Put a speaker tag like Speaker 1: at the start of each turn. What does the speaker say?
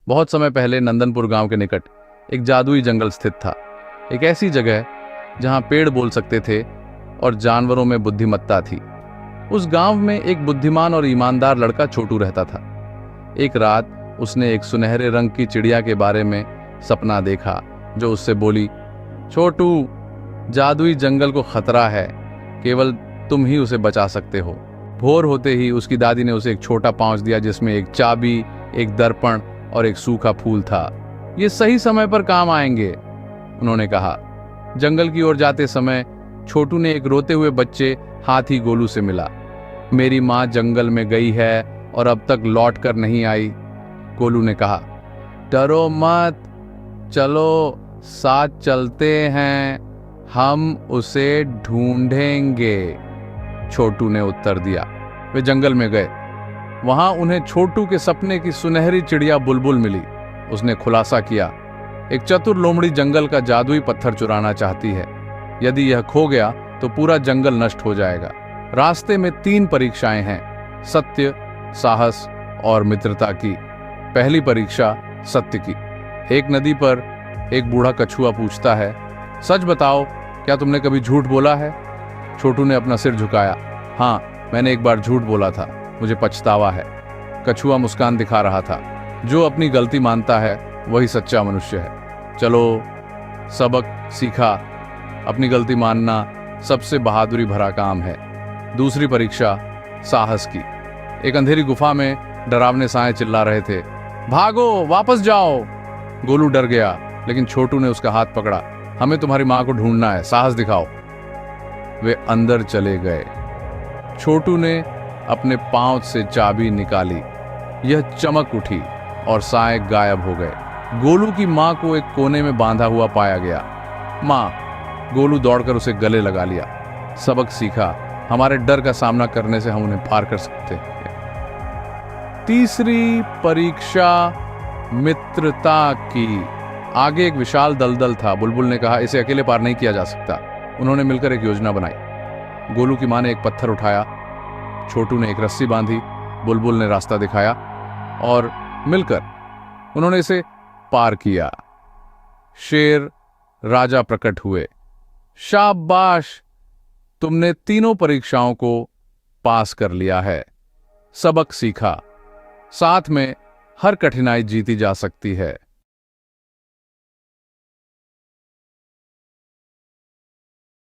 Speaker 1: बहुत समय पहले नंदनपुर गांव के निकट एक जादुई जंगल स्थित था। एक ऐसी जगह जहां पेड़ बोल सकते थे और जानवरों में बुद्धिमत्ता थी। उस गांव में एक बुद्धिमान और ईमानदार लड़का छोटू रहता था। एक रात उसने एक सुनहरे रंग की चिड़िया के बारे में सपना देखा जो उससे बोली, छोटू, जादुई जंगल को खतरा है, केवल तुम ही उसे बचा सकते हो। भोर होते ही उसकी दादी ने उसे एक छोटा पाउच दिया जिसमें एक चाबी, एक दर्पण और एक सूखा फूल था। ये सही समय पर काम आएंगे, उन्होंने कहा। जंगल की ओर जाते समय छोटू ने एक रोते हुए बच्चे हाथी गोलू से मिला। मेरी माँ जंगल में गई है और अब तक लौट कर नहीं आई, गोलू ने कहा। डरो मत, चलो साथ चलते हैं, हम उसे ढूंढेंगे, छोटू ने उत्तर दिया। वे जंगल में गए। वहां उन्हें छोटू के सपने की सुनहरी चिड़िया बुलबुल मिली। उसने खुलासा किया, एक चतुर लोमड़ी जंगल का जादुई पत्थर चुराना चाहती है। यदि यह खो गया तो पूरा जंगल नष्ट हो जाएगा। रास्ते में 3 परीक्षाएं हैं, सत्य, साहस और मित्रता की। पहली परीक्षा सत्य की। एक नदी पर एक बूढ़ा कछुआ पूछता है, सच बताओ, क्या तुमने कभी झूठ बोला है? छोटू ने अपना सिर झुकाया। हाँ, मैंने एक बार झूठ बोला था, मुझे पछतावा है। कछुआ मुस्कान दिखा रहा था। जो अपनी गलती मानता है वही सच्चा मनुष्य है। चलो, सबक सीखा, अपनी गलती मानना सबसे बहादुरी भरा काम है। दूसरी परीक्षा साहस की। एक अंधेरी गुफा में डरावने साए चिल्ला रहे थे, भागो, वापस जाओ। गोलू डर गया, लेकिन छोटू ने उसका हाथ पकड़ा। हमें तुम्हारी मां को ढूंढना है, साहस दिखाओ। वे अंदर चले गए। छोटू ने अपने पांव से चाबी निकाली। यह चमक उठी और साए गायब हो गए। गोलू की मां को एक कोने में बांधा हुआ पाया गया। मां, गोलू दौड़कर उसे गले लगा लिया। सबक सीखा, हमारे डर का सामना करने से हम उन्हें पार कर सकते हैं। तीसरी परीक्षा मित्रता की। आगे एक विशाल दलदल था। बुलबुल ने कहा, इसे अकेले पार नहीं किया जा सकता। उन्होंने मिलकर एक योजना बनाई। गोलू की मां ने एक पत्थर उठाया, छोटू ने एक रस्सी बांधी, बुलबुल ने रास्ता दिखाया और मिलकर उन्होंने इसे पार किया। शेर राजा प्रकट हुए। शाबाश, तुमने तीनों परीक्षाओं को पास कर लिया है। सबक सीखा, साथ में हर कठिनाई जीती जा सकती है।